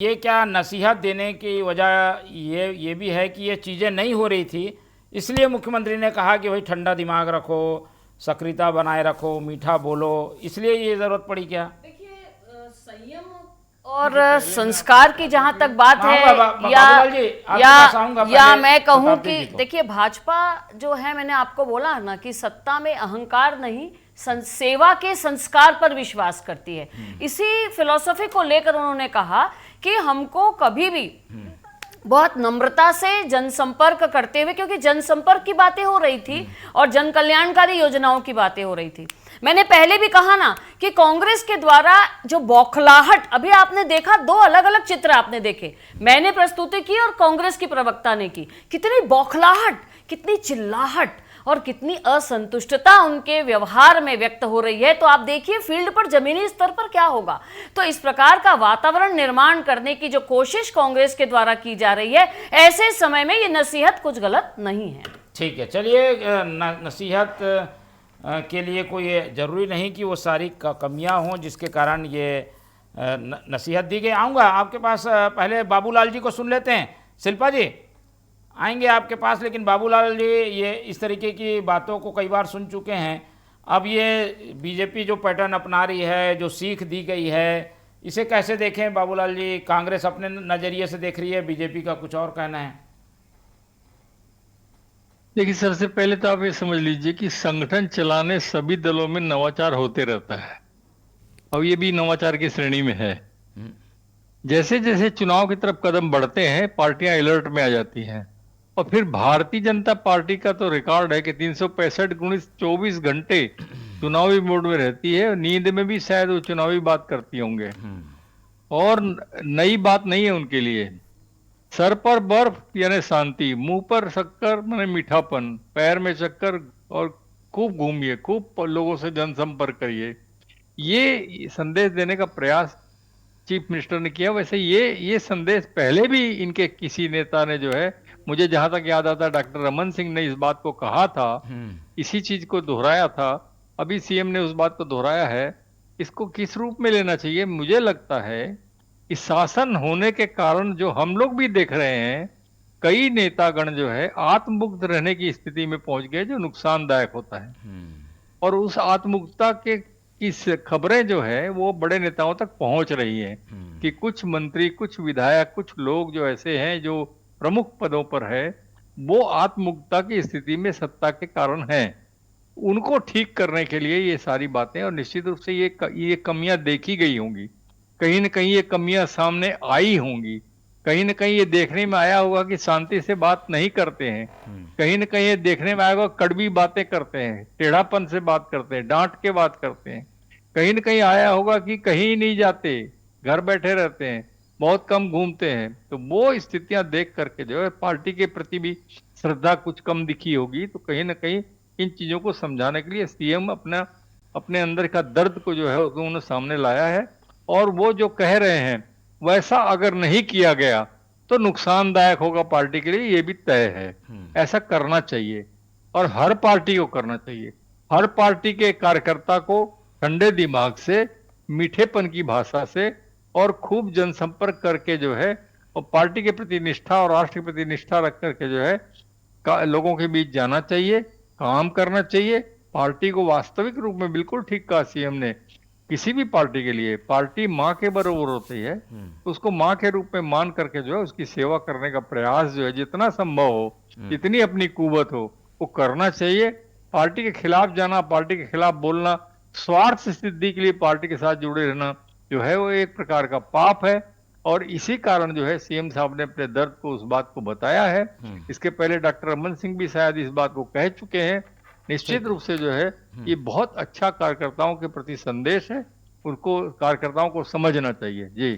ये क्या नसीहत देने की वजह ये भी है कि ये चीज़ें नहीं हो रही थी, इसलिए मुख्यमंत्री ने कहा कि भाई ठंडा दिमाग रखो, सक्रियता बनाए रखो, मीठा बोलो, इसलिए ये ज़रूरत पड़ी क्या? देखिए, संयम और संस्कार की जहां तक बात है, या बाबूलाल जी आपके या पास आऊंगा, या मैं कहूं शताब्दी कि जी को। देखिए, भाजपा जो है, मैंने आपको बोला ना कि सत्ता में अहंकार नहीं, सेवा के संस्कार पर विश्वास करती है। इसी फिलॉसफी को लेकर उन्होंने कहा कि हमको कभी भी बहुत नम्रता से जनसंपर्क करते हुए, क्योंकि जनसंपर्क की बातें हो रही थी और जन कल्याणकारी योजनाओं की बातें हो रही थी। मैंने पहले भी कहा ना कि कांग्रेस के द्वारा जो बौखलाहट, अभी आपने देखा, दो अलग अलग चित्र आपने देखे, मैंने प्रस्तुति की और कांग्रेस की प्रवक्ता ने की। कितनी बौखलाहट, कितनी चिल्लाहट और कितनी असंतुष्टता उनके व्यवहार में व्यक्त हो रही है। तो आप देखिए फील्ड पर, जमीनी स्तर पर क्या होगा। तो इस प्रकार का वातावरण निर्माण करने की जो कोशिश कांग्रेस के द्वारा की जा रही है, ऐसे समय में ये नसीहत कुछ गलत नहीं है। ठीक है, चलिए, नसीहत के लिए कोई ज़रूरी नहीं कि वो सारी कमियां हों जिसके कारण ये नसीहत दी गई। आऊँगा आपके पास, पहले बाबूलाल जी को सुन लेते हैं। शिल्पा जी आएंगे आपके पास, लेकिन बाबूलाल जी ये इस तरीके की बातों को कई बार सुन चुके हैं। अब ये बीजेपी जो पैटर्न अपना रही है, जो सीख दी गई है, इसे कैसे देखें बाबूलाल जी? कांग्रेस अपने नज़रिए से देख रही है, बीजेपी का कुछ और कहना है। देखिए, सबसे पहले तो आप ये समझ लीजिए कि संगठन चलाने सभी दलों में नवाचार होते रहता है, और ये भी नवाचार की श्रेणी में है। जैसे जैसे चुनाव की तरफ कदम बढ़ते हैं, पार्टियां अलर्ट में आ जाती हैं। और फिर भारतीय जनता पार्टी का तो रिकॉर्ड है कि 365 गुणित 24 घंटे चुनावी मोड में रहती है, और नींद में भी शायद वो चुनावी बात करती होंगे। और नई बात नहीं है उनके लिए। सर पर बर्फ यानी शांति, मुंह पर शक्कर माने मीठापन, पैर में चक्कर, और खूब घूमिए, खूब लोगों से जनसंपर्क करिए, ये संदेश देने का प्रयास चीफ मिनिस्टर ने किया। वैसे ये संदेश पहले भी इनके किसी नेता ने जो है, मुझे जहां तक याद आता, डॉक्टर रमन सिंह ने इस बात को कहा था, इसी चीज को दोहराया था। अभी सीएम ने उस बात को दोहराया है। इसको किस रूप में लेना चाहिए? मुझे लगता है कि शासन होने के कारण जो हम लोग भी देख रहे हैं, कई नेतागण जो है आत्ममुक्त रहने की स्थिति में पहुंच गए, जो नुकसानदायक होता है। और उस आत्ममुक्ता के की खबरें जो है वो बड़े नेताओं तक पहुंच रही हैं कि कुछ मंत्री, कुछ विधायक, कुछ लोग जो ऐसे हैं जो प्रमुख पदों पर है, वो आत्ममुक्ता की स्थिति में सत्ता के कारण हैं। उनको ठीक करने के लिए ये सारी बातें, और निश्चित रूप से ये कमियां देखी गई होंगी, कहीं न कहीं ये कमियां सामने आई होंगी, कहीं न कहीं ये देखने में आया होगा कि शांति से बात नहीं करते हैं, कहीं न कहीं ये देखने में आया होगा कड़वी बातें करते हैं, टेढ़ापन से बात करते हैं, डांट के बात करते हैं, कहीं न कहीं आया होगा कि कहीं नहीं जाते, घर बैठे रहते हैं, बहुत कम घूमते हैं। तो वो स्थितियां देख करके जो है पार्टी के प्रति भी श्रद्धा कुछ कम दिखी होगी। तो कहीं न कहीं इन चीजों को समझाने के लिए सीएम अपने अंदर का दर्द को जो है उन्होंने सामने लाया है। और वो जो कह रहे हैं वैसा अगर नहीं किया गया तो नुकसानदायक होगा पार्टी के लिए, ये भी तय है। ऐसा करना चाहिए, और हर पार्टी को करना चाहिए। हर पार्टी के कार्यकर्ता को ठंडे दिमाग से, मीठेपन की भाषा से, और खूब जनसंपर्क करके जो है, और पार्टी के प्रति निष्ठा और राष्ट्र के प्रति निष्ठा रख करके जो है लोगों के बीच जाना चाहिए, काम करना चाहिए। पार्टी को वास्तविक रूप में, बिल्कुल ठीक कहा सीएम ने, किसी भी पार्टी के लिए पार्टी माँ के बराबर होती है। उसको माँ के रूप में मान करके जो है उसकी सेवा करने का प्रयास जो है जितना संभव हो, जितनी अपनी कुवत हो, वो करना चाहिए। पार्टी के खिलाफ जाना, पार्टी के खिलाफ बोलना, स्वार्थ सिद्धि के लिए पार्टी के साथ जुड़े रहना जो है वो एक प्रकार का पाप है। और इसी कारण जो है सीएम साहब ने अपने दर्द को, उस बात को बताया है। इसके पहले डॉक्टर रमन सिंह भी शायद इस बात को कह चुके हैं। निश्चित रूप से जो है ये बहुत अच्छा कार्यकर्ताओं के प्रति संदेश है, उनको कार्यकर्ताओं को समझना चाहिए। जी।